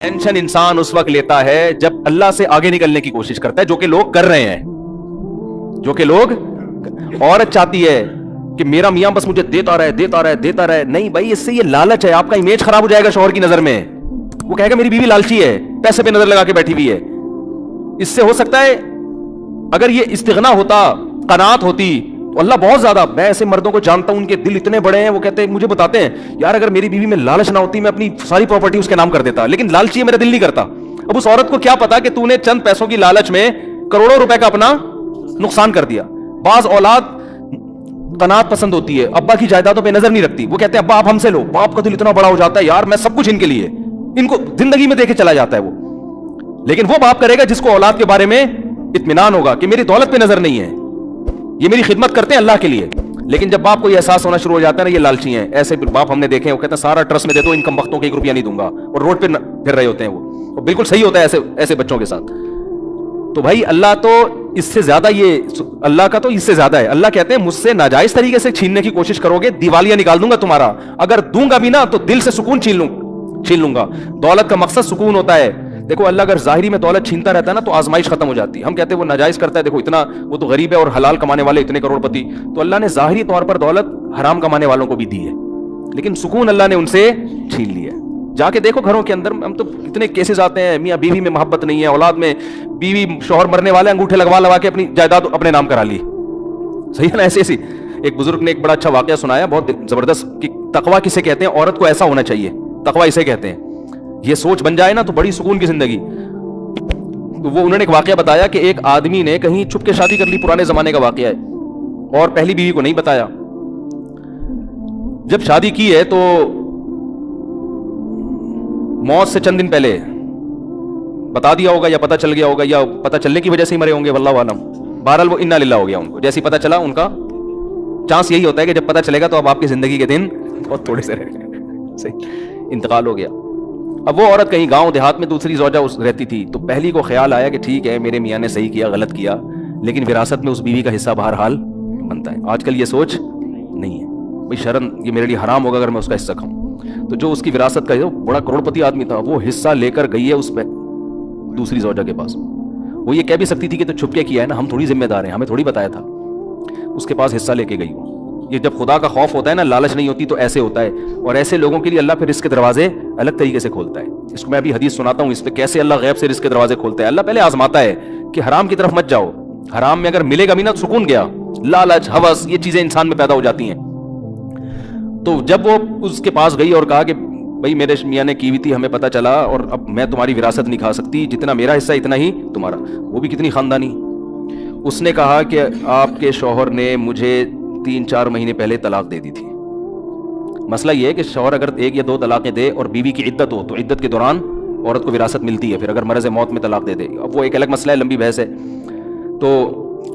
Tension انسان اس وقت لیتا ہے جب اللہ سے آگے نکلنے کی کوشش کرتا ہے، جو کہ لوگ کر رہے ہیں، جو کہ لوگ عورت چاہتی ہے کہ میرا میاں بس مجھے دیتا رہے. نہیں بھائی، اس سے یہ لالچ ہے، آپ کا امیج خراب ہو جائے گا شوہر کی نظر میں. وہ کہے گا میری بیوی لالچی ہے، پیسے پہ نظر لگا کے بیٹھی ہوئی ہے. اس سے ہو سکتا ہے اگر یہ استغنا ہوتا، قناعت ہوتی تو اللہ بہت زیادہ. میں ایسے مردوں کو جانتا ہوں، ان کے دل اتنے بڑے ہیں، وہ کہتے ہیں، مجھے بتاتے ہیں یار اگر میری بیوی میں لالچ نہ ہوتی میں اپنی ساری پراپرٹی اس کے نام کر دیتا، لیکن لالچی ہے، میرا دل نہیں کرتا. اب اس عورت کو کیا پتا کہ تو نے چند پیسوں کی لالچ میں کروڑوں روپے کا اپنا نقصان کر دیا. بعض اولاد قناعت پسند ہوتی ہے، ابا کی جائیدادوں پہ نظر نہیں رکھتی. وہ کہتے ہیں ابا آپ ہم سے لو. باپ کا دل اتنا بڑا ہو جاتا ہے، یار میں سب کچھ ان کے لیے، ان کو زندگی میں دے کے چلا جاتا ہے وہ. لیکن وہ باپ کرے گا جس کو اولاد کے بارے میں اطمینان ہوگا کہ میری دولت پہ نظر نہیں ہے، یہ میری خدمت کرتے ہیں اللہ کے لیے. لیکن جب باپ کو یہ احساس ہونا شروع ہو جاتا ہے نا یہ لالچی ہیں، ایسے باپ ہم نے دیکھے ہیں، وہ کہتے ہیں سارا ٹرسٹ میں دے دو، ان کم وقتوں کے 1 روپیہ نہیں دوں گا، اور روڈ پہ پھر رہے ہوتے ہیں. وہ بالکل صحیح ہوتا ہے ایسے بچوں کے ساتھ. تو بھائی اللہ تو اس سے زیادہ، یہ اللہ کا تو اس سے زیادہ ہے. اللہ کہتے ہیں مجھ سے ناجائز طریقے سے چھیننے کی کوشش کرو گے، دیوالیاں نکال دوں گا تمہارا. اگر دوں گا بھی نا تو دل سے سکون چھین لوں گا. دولت کا مقصد سکون ہوتا ہے. دیکھو اللہ اگر ظاہری میں دولت چھینتا رہتا ہے نا تو آزمائش ختم ہو جاتی ہے. ہم کہتے ہیں وہ ناجائز کرتا ہے، دیکھو اتنا وہ تو غریب ہے اور حلال کمانے والے اتنے کروڑ پتی. تو اللہ نے ظاہری طور پر دولت حرام کمانے والوں کو بھی دی ہے، لیکن سکون اللہ نے ان سے چھین لیا ہے. جا کے دیکھو گھروں کے اندر، ہم تو اتنے کیسز آتے ہیں، میاں بیوی میں محبت نہیں ہے، اولاد میں بیوی شوہر مرنے والے انگوٹھے لگوا کے اپنی جائیداد اپنے نام کرا لی. صحیح ہے نا؟ ایسی ایک بزرگ نے ایک بڑا اچھا واقعہ سنایا، بہت زبردست، کہ تقویٰ کسے کہتے ہیں. عورت کو ایسا ہونا چاہیے، تقویٰ اسے کہتے ہیں. یہ سوچ بن جائے نا تو بڑی سکون کی زندگی. تو وہ انہوں نے ایک واقعہ بتایا کہ ایک آدمی نے کہیں چھپ کے شادی کر لی، پرانے زمانے کا واقعہ ہے، اور پہلی بیوی کو نہیں بتایا. جب شادی کی ہے تو موت سے چند دن پہلے بتا دیا ہوگا، یا پتہ چل گیا ہوگا، یا پتہ چلنے کی وجہ سے ہی مرے ہوں گے، واللہ عالم. بہرحال وہ انا للہ ہو گیا. ان کو جیسے پتہ چلا، ان کا چانس یہی ہوتا ہے کہ جب پتہ چلے گا تو اب آپ کی زندگی کے دن بہت تھوڑے سے رہ گئے. صحیح، انتقال ہو گیا. اب وہ عورت کہیں گاؤں دیہات میں دوسری زوجہ رہتی تھی، تو پہلی کو خیال آیا کہ ٹھیک ہے میرے میاں نے صحیح کیا، غلط کیا، لیکن وراثت میں اس بیوی کا حصہ بہرحال بنتا ہے. آج کل یہ سوچ نہیں ہے، بھائی شرم، یہ میرے لیے حرام ہوگا اگر میں اس کا حصہ کھاؤں. تو جو اس کی وراثت کا بڑا کروڑ پتی آدمی تھا، وہ حصہ لے کر گئی ہے اس پہ دوسری زوجہ کے پاس. وہ یہ کہہ بھی سکتی تھی کہ تو چھپ کے کیا ہے نا، ہم تھوڑی ذمہ دار ہیں، ہمیں تھوڑی بتایا تھا. اس کے پاس حصہ لے کے گئی. یہ جب خدا کا خوف ہوتا ہے نا، لالچ نہیں ہوتی، تو ایسے ہوتا ہے. اور ایسے لوگوں کے لیے اللہ پھر رزق کے دروازے الگ طریقے سے کھولتا ہے. اس کو میں ابھی حدیث سناتا ہوں، اس پہ کیسے اللہ غیب سے رزق کے دروازے کھولتا ہے. اللہ پہلے آزماتا ہے کہ حرام کی طرف مت جاؤ. حرام میں اگر ملے گا بھی نا سکون گیا. لالچ، ہوس، یہ چیزیں انسان میں پیدا ہو جاتی ہیں. تو جب وہ اس کے پاس گئی اور کہا کہ بھائی میرے میاں نے کی ہوئی تھی، ہمیں پتہ چلا، اور اب میں تمہاری وراثت نہیں کھا سکتی، جتنا میرا حصہ اتنا ہی تمہارا. وہ بھی کتنی خاندانی. اس نے کہا کہ آپ کے شوہر نے مجھے 3-4 مہینے پہلے طلاق دے دی تھی. مسئلہ یہ ہے کہ شوہر اگر 1 یا 2 طلاقیں دے اور بیوی کی عدت ہو تو عدت کے دوران عورت کو وراثت ملتی ہے. پھر اگر مرض موت میں طلاق دے دے، اب وہ ایک الگ مسئلہ ہے، لمبی بحث ہے. تو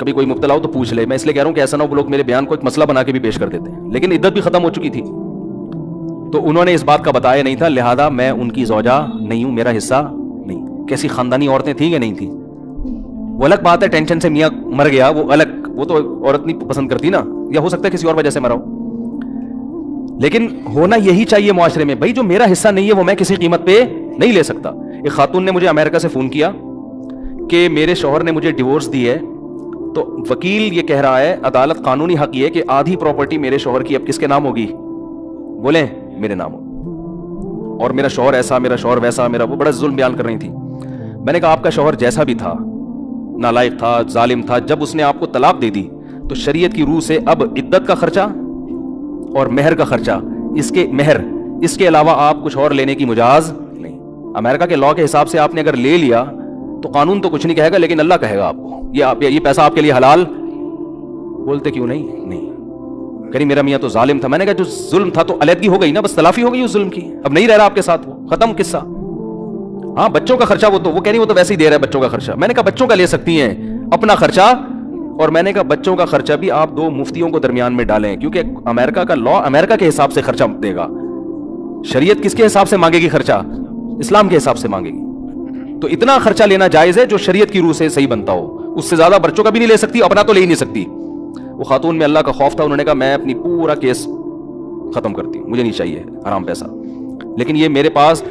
کبھی کوئی مبتلا ہو تو پوچھ لے. میں اس لیے کہہ رہا ہوں کہ ایسا نہ ہو لوگ میرے بیان کو ایک مسئلہ بنا کے بھی پیش کر دیتے ہیں. لیکن عدت بھی ختم ہو چکی تھی، تو انہوں نے اس بات کا بتایا نہیں تھا، لہذا میں ان کی زوجہ نہیں ہوں، میرا حصہ نہیں. کیسی خاندانی عورتیں تھیں کہ نہیں تھیں. وہ الگ بات ہے، ٹینشن سے میاں مر گیا، وہ الگ، وہ تو عورت نہیں پسند کرتی نا، یا ہو سکتا ہے کسی اور وجہ سے مرا ہو. لیکن ہونا یہی چاہیے معاشرے میں، بھائی جو میرا حصہ نہیں ہے وہ میں کسی قیمت پہ نہیں لے سکتا. ایک خاتون نے مجھے امریکہ سے فون کیا کہ میرے شوہر نے مجھے ڈیورس دی ہے، تو وکیل یہ کہہ رہا ہے، عدالت قانونی حق یہ ہے کہ آدھی پراپرٹی میرے شوہر کی اب کس کے نام ہوگی؟ بولیں میرے نام ہو. اور میرا شوہر ایسا، میرا شوہر ویسا، میرا وہ بڑا ظلم بیان کر رہی تھی. میں نے کہا آپ کا شوہر جیسا بھی تھا، نالائق تھا، ظالم تھا، جب اس نے آپ کو طلاق دے دی تو شریعت کی روح سے اب عدت کا خرچہ اور مہر کا خرچہ، اس کے علاوہ آپ کچھ اور لینے کی مجاز نہیں. امریکہ کے لاء کے حساب سے آپ نے اگر لے لیا تو قانون تو کچھ نہیں کہے گا، لیکن اللہ کہے گا آپ کو یہ پیسہ آپ کے لیے حلال. بولتے کیوں نہیں کہیں میرا میاں تو ظالم تھا. میں نے کہا جو ظلم تھا تو علیحدگی ہو گئی نا، بس تلافی ہو گئی اس ظلم کی، اب نہیں رہ رہا آپ کے ساتھ، وہ ختم قصہ. ہاں بچوں کا خرچہ وہ کہہ رہی وہ تو ویسے ہی دے رہا ہے بچوں کا خرچہ. میں نے کہا بچوں کا لے سکتی ہیں اپنا خرچہ، اور میں نے کہا بچوں کا خرچہ بھی آپ 2 مفتیوں کو درمیان میں ڈالیں، کیونکہ امریکہ کا لاء امریکہ کے حساب سے خرچہ دے گا. شریعت کس کے حساب سے مانگے گی خرچہ؟ اسلام کے حساب سے مانگے گی. تو اتنا خرچہ لینا جائز ہے جو شریعت کی روح سے صحیح بنتا ہو. اس سے زیادہ بچوں کا بھی نہیں لے سکتی، اپنا تو لے ہی نہیں سکتی. وہ خاتون میں اللہ کا خوف تھا، انہوں نے کہا میں اپنی پورا کیس ختم کرتی ہوں، مجھے نہیں چاہیے حرام پیسہ. لیکن یہ میرے پاس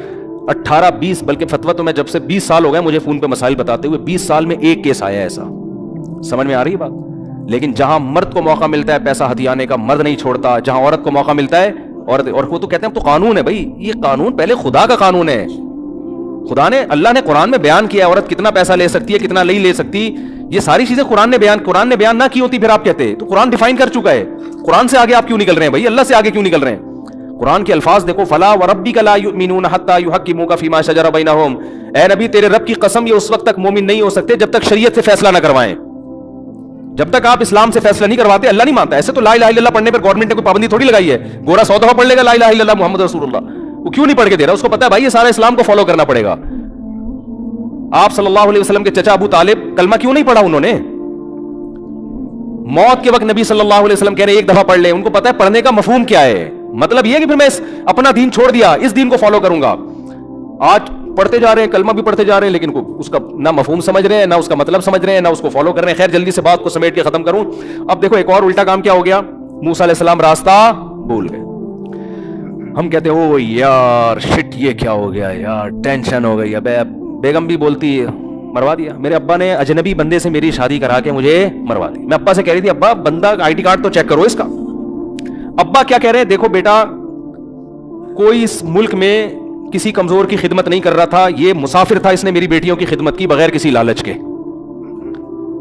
18-20 بلکہ فتویٰ تو میں جب سے 20 سال ہو گئے مجھے فون پہ مسائل بتاتے ہوئے, 20 سال میں ایک کیس آیا ایسا. سمجھ میں آ رہی ہے بات؟ لیکن جہاں مرد کو موقع ملتا ہے پیسہ ہتھیانے کا, مرد نہیں چھوڑتا. جہاں عورت کو موقع ملتا ہے عورت, اور وہ تو کہتے ہیں تو قانون ہے بھائی, یہ قانون پہلے خدا کا قانون ہے. خدا نے, اللہ نے قرآن میں بیان کیا عورت کتنا پیسہ لے سکتی ہے کتنا نہیں لے سکتی. یہ ساری چیزیں قرآن نے بیان نہ کی ہوتی پھر آپ کہتے. تو قرآن ڈیفائن کر چکا ہے. قرآن سے آگے آپ کیوں نکل رہے ہیں بھائی؟ اللہ سے آگے کیوں نکل رہے ہیں؟ قرآن کے الفاظ دیکھو, فلا وربک لا یؤمنون حتی یحکموک فیما شجر بینہم. اے نبی تیرے رب کی قسم یہ اس وقت تک مومن نہیں ہو سکتے جب تک شریعت سے فیصلہ نہ کروائیں. جب تک آپ اسلام سے فیصلہ نہیں کرواتے اللہ نہیں مانتا. ایسے تو لا الہ الا اللہ پڑھنے پر گورنمنٹ نے کوئی پابندی تھوڑی لگائی ہے. گورا 100 دفعہ پڑھ لے گا لا الہ الا اللہ محمد رسول اللہ, وہ کیوں نہیں پڑھ کے دے رہا؟ اس کو پتا ہے بھائی یہ سارا اسلام کو فالو کرنا پڑے گا. آپ صلی اللہ علیہ وسلم کے چچا ابو طالب کلمہ کیوں نہیں پڑھا انہوں نے؟ موت کے وقت نبی صلی اللہ علیہ وسلم کہہ رہے ایک دفعہ پڑھ لے. ان کو پتا ہے پڑھنے کا مفہوم کیا ہے. مطلب یہ کہ پھر میں اپنا دین چھوڑ دیا, اس دین کو فالو کروں گا. آج پڑھتے جا رہے ہیں, کلمہ بھی پڑھتے جا رہے ہیں, لیکن اس کا نہ مفہوم سمجھ رہے ہیں, نہ اس کا مطلب سمجھ رہے ہیں, نہ اس کو فالو کر رہے ہیں. خیر جلدی سے بات کو سمیٹ کے ختم کروں. اب دیکھو ایک اور الٹا کام کیا ہو گیا. موسیٰ علیہ السلام راستہ بھول گئے. ہم کہتے ہیں او یار شٹ یہ کیا ہو گیا یار, ٹینشن ہو گئی. اب بیگم بھی بولتی ہے مروا دیا. میرے ابا نے اجنبی بندے سے میری شادی کرا کے مجھے مروا دی. میں ابا سے کہہ رہی تھی ابا بندہ آئی ڈی کارڈ تو چیک کرو اس کا. ابا کیا کہہ رہے ہیں, دیکھو بیٹا کوئی اس ملک میں کسی کمزور کی خدمت نہیں کر رہا تھا, یہ مسافر تھا, اس نے میری بیٹیوں کی خدمت کی بغیر کسی لالچ کے.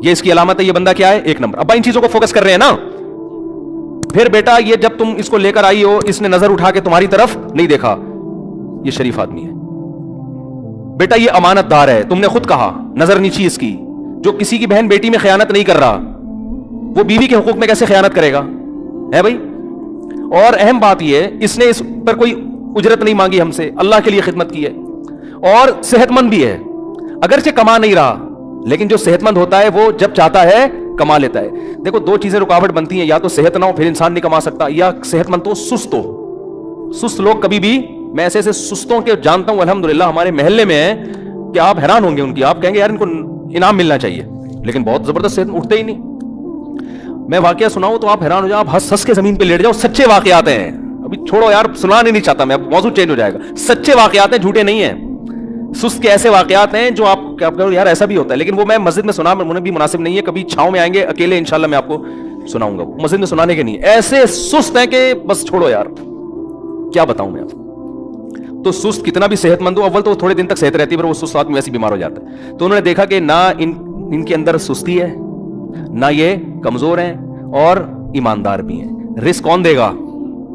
یہ اس کی علامت ہے. یہ بندہ کیا ہے؟ ایک نمبر. ابا ان چیزوں کو فوکس کر رہے ہیں نا. پھر بیٹا یہ جب تم اس کو لے کر آئی ہو اس نے نظر اٹھا کے تمہاری طرف نہیں دیکھا, یہ شریف آدمی ہے. بیٹا یہ امانت دار ہے, تم نے خود کہا نظر نیچی اس کی. جو کسی کی بہن بیٹی میں خیانت نہیں کر رہا وہ بیوی کے حقوق میں کیسے خیانت کرے گا ہے بھائی. اور اہم بات یہ ہے اس نے اس پر کوئی اجرت نہیں مانگی ہم سے, اللہ کے لیے خدمت کی ہے. اور صحت مند بھی ہے, اگرچہ کما نہیں رہا لیکن جو صحت مند ہوتا ہے وہ جب چاہتا ہے کما لیتا ہے. دیکھو دو چیزیں رکاوٹ بنتی ہیں, یا تو صحت نہ ہو پھر انسان نہیں کما سکتا, یا صحت مند تو سست ہو. سست لوگ کبھی بھی, میں ایسے سستوں کے جانتا ہوں الحمدللہ ہمارے محلے میں ہیں کہ آپ حیران ہوں گے ان کی. آپ کہیں گے یار ان کو انعام ملنا چاہیے, لیکن بہت زبردست صحت اٹھتے ہی نہیں. میں واقعہ سناؤں تو آپ حیران ہو جاؤ, آپ ہنس ہنس کے زمین پہ لیٹ جاؤ. سچے واقعات ہیں, ابھی چھوڑو یار سنانے نہیں چاہتا میں, اب موضوع چینج ہو جائے گا. سچے واقعات ہیں, جھوٹے نہیں ہیں. سست کے ایسے واقعات ہیں جو آپ کہو یار ایسا بھی ہوتا ہے, لیکن وہ میں مسجد میں سنا مجھے بھی مناسب نہیں ہے. کبھی چھاؤں میں آئیں گے اکیلے انشاءاللہ میں آپ کو سناؤں گا. مسجد میں سنانے کے نہیں, ایسے سست ہیں کہ بس چھوڑو یار کیا بتاؤں میں آپ. تو سست کتنا بھی صحت مند ہو, اول تو تھوڑے دن تک صحت رہتی ہے, پھر وہ سست آدمی ویسے بیمار ہو جاتا ہے. تو انہوں نے دیکھا کہ نہ ان کے اندر سستی ہے, نہ یہ کمزور ہیں, اور ایماندار بھی ہیں. رزق کون دے گا؟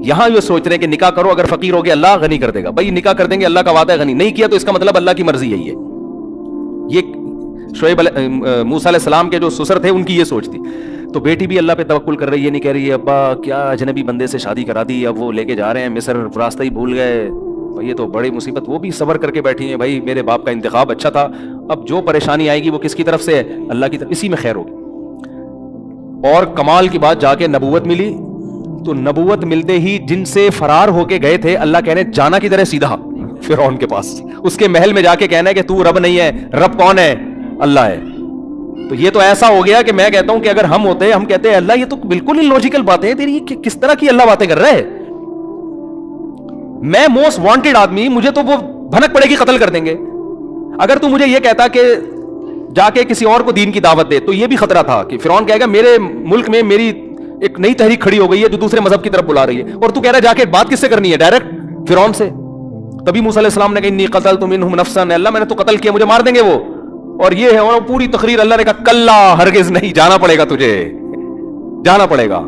یہاں یہ سوچ رہے ہیں کہ نکاح کرو, اگر فقیر ہو گیا اللہ غنی کر دے گا. بھائی نکاح کر دیں گے, اللہ کا وعدہ ہے غنی, نہیں کیا تو اس کا مطلب اللہ کی مرضی یہی ہے. یہ شعیب موسیٰ علیہ السلام کے جو سسر تھے ان کی یہ سوچ تھی. تو بیٹی بھی اللہ پہ توکل کر رہی ہے, نہیں کہہ رہی ہے ابا کیا اجنبی بندے سے شادی کرا دی, اب وہ لے کے جا رہے ہیں مصر, راستہ ہی بھول گئے, یہ تو بڑی مصیبت. وہ بھی صبر کر کے بیٹھی ہیں, بھائی میرے باپ کا انتخاب اچھا تھا, اب جو پریشانی آئے گی وہ کس کی طرف سے ہے؟ اللہ کی طرف, اسی میں خیر ہوگی. اور کمال کی بات جا کے نبوت ملی. تو نبوت ملتے ہی جن سے فرار ہو کے گئے تھے اللہ کہنے جانا کی طرح سیدھا فرعون کے پاس, اس کے محل میں جا کے کہنا ہے کہ تو رب نہیں ہے, رب کون ہے؟ اللہ ہے. تو یہ تو ایسا ہو گیا کہ میں کہتا ہوں کہ اگر ہم ہوتے ہم کہتے ہیں اللہ یہ تو بالکل الوجیکل بات ہے تیری, کس طرح کی اللہ باتیں کر رہا ہے. میں موسٹ وانٹیڈ آدمی, مجھے تو وہ بھنک پڑے گی قتل کر دیں گے. اگر تو مجھے یہ کہتا کہ جا کے کسی اور کو دین کی دعوت دے, تو یہ بھی خطرہ تھا کہ فرعون کہے گا میرے ملک میں میری ایک نئی تحریک کھڑی ہو گئی ہے جو دوسرے مذہب کی طرف بلا رہی ہے, اور تو کہہ رہا ہے جا کے بات کس سے کرنی ہے؟ ڈائریکٹ فرعون سے. تبھی موسیٰ علیہ السلام نے کہا انی قتلت منہم نفسا, اللہ میں نے تو قتل کیا, مجھے مار دیں گے وہ. اور یہ ہے, اور پوری تقریر اللہ نے کہا کلا ہرگز نہیں, جانا پڑے گا تجھے, جانا پڑے گا,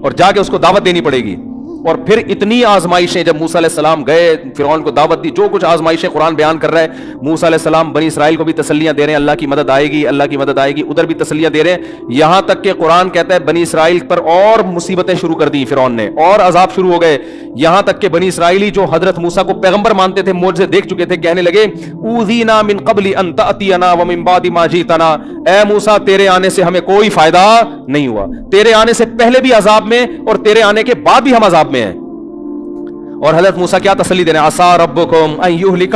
اور جا کے اس کو دعوت دینی پڑے گی. اور پھر اتنی آزمائشیں جب موسیٰ علیہ السلام گئے فرعون کو دعوت دی, جو کچھ آزمائشیں قرآن بیان کر رہا ہے. موسیٰ علیہ السلام بنی اسرائیل کو بھی تسلیاں دے رہے ہیں, اللہ کی مدد آئے گی, اللہ کی مدد آئے گی, ادھر بھی تسلیاں دے رہے ہیں. یہاں تک کہ قرآن کہتا ہے بنی اسرائیل پر اور مصیبتیں شروع کر دی فرعون نے, اور عذاب شروع ہو گئے. یہاں تک کہ بنی اسرائیلی جو حضرت موسیٰ کو پیغمبر مانتے تھے, معجزے دیکھ چکے تھے, کہنے لگے اوذینا من قبل ان تأتینا ومن بعد ما جئتنا, اے موسیٰ تیرے آنے سے ہمیں کوئی فائدہ نہیں ہوا, تیرے آنے سے پہلے بھی عذاب میں اور تیرے آنے کے بعد بھی ہم عذاب میں ہیں. اور حضرت موسیٰ کیا تسلی دے رہے ہیں, عسیٰ ربکم ان یہلک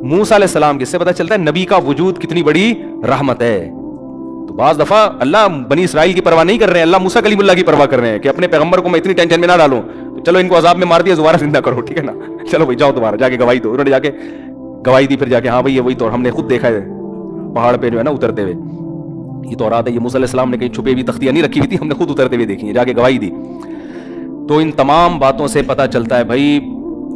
موسیٰ علیہ السلام, کس سے پتہ چلتا ہے نبی کا وجود کتنی بڑی رحمت ہے. تو بعض دفعہ اللہ بنی اسرائیل کی پرواہ نہیں کر رہے ہیں, اللہ موسیٰ کلیم اللہ کی پرواہ کر رہے ہیں کہ اپنے پیغمبر کو میں اتنی ٹینشن میں نہ ڈالوں, تو چلو ان کو عذاب میں مار دیا, دوبارہ زندہ کرو, ٹھیک ہے نا, چلو بھائی جاؤ دوبارہ جا کے گواہی دو. انہوں نے جا کے گواہی دی, پھر جا کے ہاں بھائی یہ وہی تو ہم نے خود دیکھا ہے پہاڑ پہ جو ہے نا اترتے ہوئے, یہ تورات ہے, یہ موسیٰ علیہ السلام نے کہیں چھپے ہوئی تختیاں نہیں رکھی ہوئی تھی, ہم نے خود اترتے ہوئے دیکھی ہیں, جا کے گواہی دی. تو ان تمام باتوں سے پتہ چلتا ہے بھائی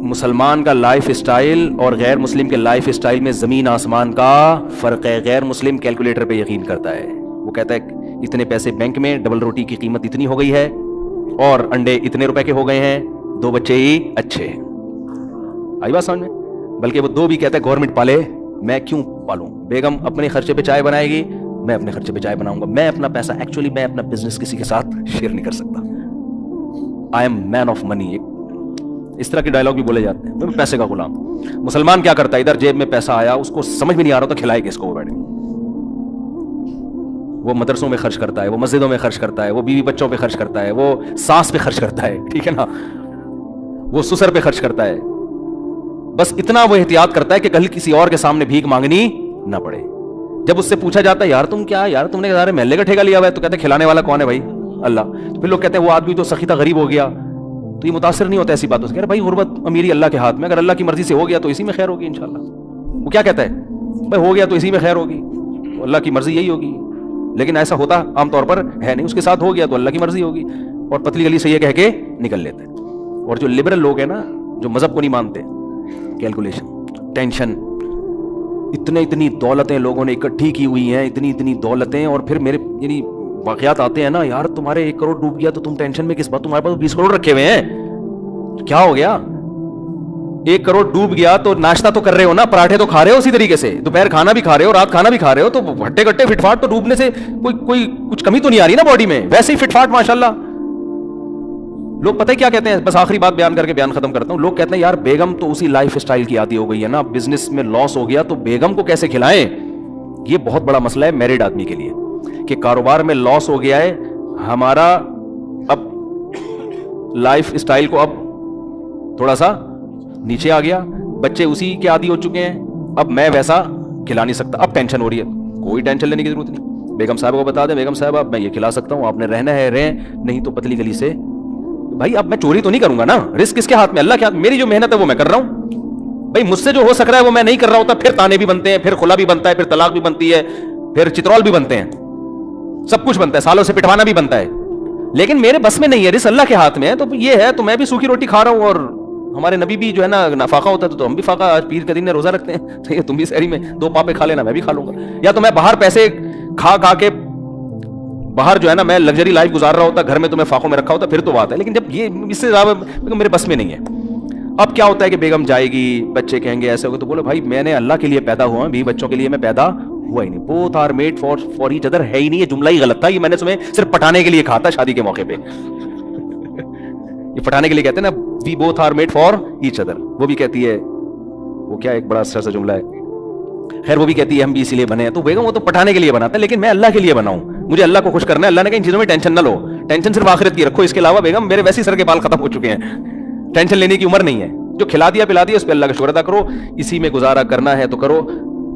مسلمان کا لائف اسٹائل اور غیر مسلم کے لائف اسٹائل میں زمین آسمان کا فرق ہے. غیر مسلم کیلکولیٹر پہ یقین کرتا ہے, وہ کہتا ہے اتنے پیسے بینک میں, ڈبل روٹی کی قیمت اتنی ہو گئی ہے, اور انڈے اتنے روپے کے ہو گئے ہیں, 2 بچے ہی اچھے. آئی بات سمجھ میں؟ بلکہ وہ 2 بھی کہتا ہے گورنمنٹ پالے, میں کیوں پالوں. بیگم اپنے خرچے پہ چائے بنائے گی, میں اپنے خرچے پہ چائے بناؤں گا. میں اپنا پیسہ, ایکچولی میں اپنا بزنس کسی کے ساتھ شیئر نہیں کر سکتا. I am main of money, اس طرح کے ڈائلاگ بھی بولے جاتے ہیں, میں پیسے کا غلام. مسلمان کیا کرتا ہے, ادھر جیب میں پیسہ آیا, اس کو سمجھ میں نہیں آ رہا تو کھلائے کس کو, وہ بیٹھے وہ مدرسوں میں خرچ کرتا ہے, وہ مسجدوں میں خرچ کرتا ہے, وہ بیوی بچوں پہ خرچ کرتا ہے, وہ ساس پہ خرچ کرتا ہے, ٹھیک ہے نا, وہ سسر پہ خرچ کرتا ہے. بس اتنا وہ احتیاط کرتا ہے کہ کل کسی اور کے سامنے بھیک مانگنی نہ پڑے. جب اس سے پوچھا جاتا ہے یار تم کیا, یار تم نے سارے محلے کا ٹھیکہ لیا ہوا ہے, تو کہتے ہیں کھلانے والا کون ہے بھائی, اللہ. تو پھر لوگ کہتے ہیں وہ آدمی تو سخی تھا, غریب ہو گیا. تو یہ متاثر نہیں ہوتا ایسی باتوں سے, کہہ رہے بھائی غربت امیری اللہ کے ہاتھ میں, اگر اللہ کی مرضی سے ہو گیا تو اسی میں خیر ہوگی انشاءاللہ. وہ کیا کہتا ہے بھائی ہو گیا تو اسی میں خیر ہوگی, تو اللہ کی مرضی یہی ہوگی. لیکن ایسا ہوتا عام طور پر ہے نہیں, اس کے ساتھ ہو گیا تو اللہ کی مرضی ہوگی, اور پتلی گلی سے یہ کہہ کے نکل لیتے. اور جو لبرل لوگ ہیں نا, جو مذہب کو نہیں مانتے, کیلکولیشن, ٹینشن, اتنی دولتیں لوگوں نے اکٹھی کی ہوئی ہیں, اتنی دولتیں, اور پھر میرے یعنی واقعات آتے ہیں نا, یار تمہارے 1 کروڑ ڈوب گیا تو تم ٹینشن میں کس بات, تمہارے پاس 20 کروڑ رکھے ہوئے ہیں, کیا ہو گیا. 1 کروڑ ڈوب گیا تو ناشتہ تو کر رہے ہو نا, پراٹھے تو کھا رہے ہو اسی طریقے سے, دوپہر کھانا بھی کھا رہے ہو, رات کھانا بھی کھا رہے ہو, تو ہٹے کٹے فٹ فاٹ تو ڈوبنے سے کوئی کچھ کمی تو نہیں آ رہی نا باڈی میں, ویسے ہی فٹ فاٹ ماشاءاللہ. لوگ پتہ کیا کہتے ہیں, بس آخری بات بیان کر کے بیان ختم کرتا ہوں. لوگ کہتے ہیں یار بیگم تو اسی لائف اسٹائل کی عادی ہو گئی ہے نا, بزنس میں لاس ہو گیا تو بیگم کو کیسے کھلائیں. یہ بہت بڑا مسئلہ ہے میرڈ آدمی کے لیے, کہ کاروبار میں لاس ہو گیا ہے, ہمارا اب لائف اسٹائل کو اب تھوڑا سا نیچے آ گیا, بچے اسی کے عادی ہو چکے ہیں, اب میں ویسا کھلا نہیں سکتا, اب ٹینشن ہو رہی ہے. کوئی ٹینشن لینے کی ضرورت نہیں, بیگم صاحب کو بتا دیں, بیگم صاحب اب میں یہ کھلا سکتا ہوں, آپ نے رہنا ہے رہیں, نہیں تو پتلی گلی سے. بھائی اب میں چوری تو نہیں کروں گا نا, رسک کس کے ہاتھ میں, اللہ کے ہاتھ. میری جو محنت ہے وہ میں کر رہا ہوں بھائی, مجھ سے جو ہو سک رہا ہے وہ میں نہیں کر رہا ہوتا, پھر تانے بھی بنتے ہیں, پھر خلا بھی بنتا ہے, پھر طلاق بھی بنتی ہے, پھر چترول بھی بنتے ہیں, سب کچھ بنتا ہے, سالوں سے پٹوانا بھی بنتا ہے. لیکن میرے بس میں نہیں ہے, رزق اللہ کے ہاتھ میں ہے. تو یہ ہے, تو میں بھی سوکھی روٹی کھا رہا ہوں, اور ہمارے نبی بھی جو ہے نا فاقہ ہوتا ہے تو ہم بھی فاقہ, آج پیر کے دن روزہ رکھتے ہیں, تو یہ تم بھی سحری میں 2 پاپے کھا لینا, میں بھی کھا لوں گا. یا تو میں باہر پیسے کھا کے باہر جو ہے نا میں لگژری لائف گزار رہا ہوتا, گھر میں تو میں فاقوں میں رکھا ہوتا, پھر تو بات ہے. لیکن جب یہ اس سے زیادہ میرے بس میں نہیں ہے. اب کیا ہوتا ہے کہ بیگم جائے گی, بچے کہیں گے ایسے ہوگا, تو بولو بھائی میں نے اللہ کے لیے پیدا ہوا, بھی بچوں کے لیے میں پیدا ہوا ہی نہیں. Both are made for each other ہے ہی نہیں, یہ جملہ ہی غلط تھا, یہ میں نے تمہیں صرف پٹانے کے لیے کہا تھا شادی کے موقع پہ. یہ پٹانے کے لیے کہتے ہیں نا, we both are made for each other. وہ بھی کہتی ہے, وہ کیا ایک بڑا اچھا سا جملہ ہے, خیر وہ بھی کہتی ہے ہم بھی اسی لیے بنے ہیں. تو بیگم وہ تو پٹانے کے لیے بناتا ہے, لیکن میں اللہ کے لیے بنا ہوں, مجھے اللہ کو خوش کرنا ہے. اللہ نے کہا ان چیزوں میں ٹینشن نہ لو, ٹینشن صرف آخرت کی رکھو, اس کے علاوہ بیگم میرے ویسے سر کے بال ختم ہو چکے ہیں, ٹینشن لینے کی عمر نہیں ہے. جو کھلا دیا پلا دیا اس پہ اللہ کا شکر ادا کرو, اسی میں گزارا کرنا ہے تو کرو,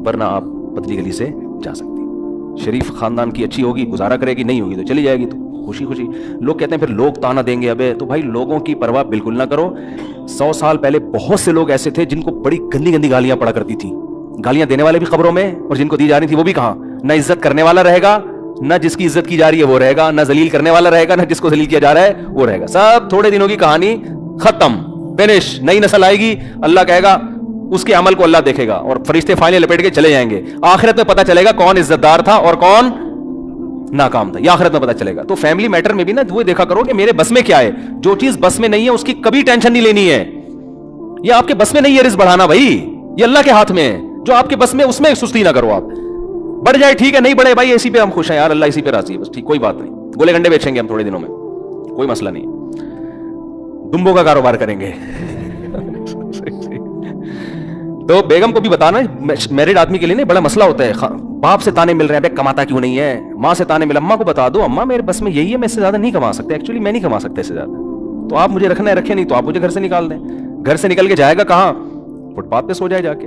ورنہ آپ پتلی گلی سے جا سکتی. شریف خاندان کی اچھی ہوگی گزارا کرے گی, نہیں ہوگی تو چلی جائے گی, تو خوشی خوشی. لوگ کہتے ہیں پھر لوگ تانا دیں گے, ابے تو بھائی لوگوں کی پرواہ بالکل نہ کرو. 100 سال پہلے بہت سے لوگ ایسے تھے جن کو بڑی گندی گالیاں پڑا کرتی تھی, گالیاں دینے والے بھی قبروں میں, اور جن کو دی جا رہی تھی وہ بھی کہاں. نہ عزت کرنے والا رہے گا, نہ جس کی عزت کی جا رہی ہے وہ رہے گا, نہ ذلیل کرنے والا رہے گا, نہ جس کو ذلیل کیا جا رہا ہے وہ رہے گا. سب تھوڑے دنوں کی کہانی, ختم, فنش. نئی نسل آئے گی, اللہ کہے گا اس کے عمل کو اللہ دیکھے گا, اور فرشتے فائلیں لپیٹ کے چلے جائیں گے. آخرت میں پتہ چلے گا کون عزت دار تھا اور کون ناکام تھا, یہ آخرت میں پتہ چلے گا. تو فیملی میٹر میں بھی نا وہ دیکھا کرو کہ میرے بس میں کیا ہے. جو چیز بس میں نہیں ہے اس کی کبھی ٹینشن نہیں لینی ہے. یہ آپ کے بس میں نہیں ہے رزق بڑھانا بھائی, یہ اللہ کے ہاتھ میں ہے. جو آپ کے بس میں اس میں سستی نہ کرو. آپ بڑھ جائے ٹھیک ہے, نہیں بڑھے بھائی اسی پہ ہم خوش ہیں یار, اللہ اسی پہ راضی ہے, بس ٹھیک, کوئی بات نہیں. گولے گنڈے بیچیں گے ہم تھوڑے دنوں میں, کوئی مسئلہ نہیں. دمبوں کا کاروبار کریں گے. تو بیگم کو بھی بتانا, میرڈ آدمی کے لیے نہیں بڑا مسئلہ ہوتا ہے. باپ سے تانے مل رہے ہیں, بے کماتا کیوں نہیں ہے, ماں سے تانے مل, اماں کو بتا دو اماں میرے بس میں یہی ہے, میں اس سے زیادہ نہیں کما سکتا, ایکچولی میں نہیں کما سکتا اس سے زیادہ, تو آپ مجھے رکھنا ہے رکھیں, نہیں تو آپ مجھے گھر سے نکال دیں. گھر سے نکل کے جائے گا کہاں, فٹ پاتھ پہ سو جائے جا کے,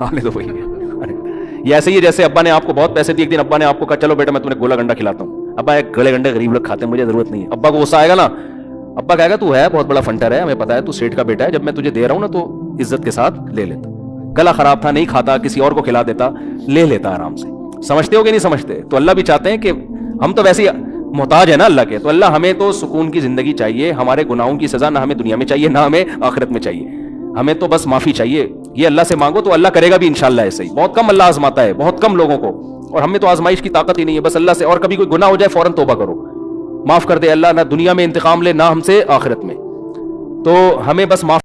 آنے دو بھائی. یہ ایسے ہی جیسے ابا نے آپ کو بہت پیسے دیے, ایک دن ابا نے آپ کو کہا چلو بیٹا میں تمہیں گولا گنڈا کھلاتا ہوں. ابا ایک گلے گنڈے غریب لوگ کھاتے ہیں, مجھے ضرورت نہیں ہے. ابا کو غصہ آئے گا نا, ابا کہے گا تو ہے بہت بڑا فنٹر ہے, ہمیں پتا ہے تو سیٹ کا بیٹا ہے, جب میں تجھے دے رہا ہوں نا تو عزت کے ساتھ لے لیتا. گلا خراب تھا نہیں کھاتا, کسی اور کو کھلا دیتا, لے لیتا آرام سے. سمجھتے ہو کہ نہیں سمجھتے؟ تو اللہ بھی چاہتے ہیں کہ ہم تو ویسے ہی محتاج ہے نا اللہ کے, تو اللہ ہمیں تو سکون کی زندگی چاہیے, ہمارے گناہوں کی سزا نہ ہمیں دنیا میں چاہیے نہ ہمیں آخرت میں چاہیے, ہمیں تو بس معافی چاہیے. یہ اللہ سے مانگو تو اللہ کرے گا بھی انشاءاللہ. ایسے ہی بہت کم اللہ آزماتا ہے, بہت کم لوگوں کو, اور ہمیں تو آزمائش کی طاقت ہی نہیں ہے. بس اللہ سے, اور کبھی کوئی گناہ ہو جائے فوراً توبہ کرو, معاف کر دے اللہ, نہ دنیا میں انتقام لے نہ ہم سے آخرت میں, تو ہمیں بس معاف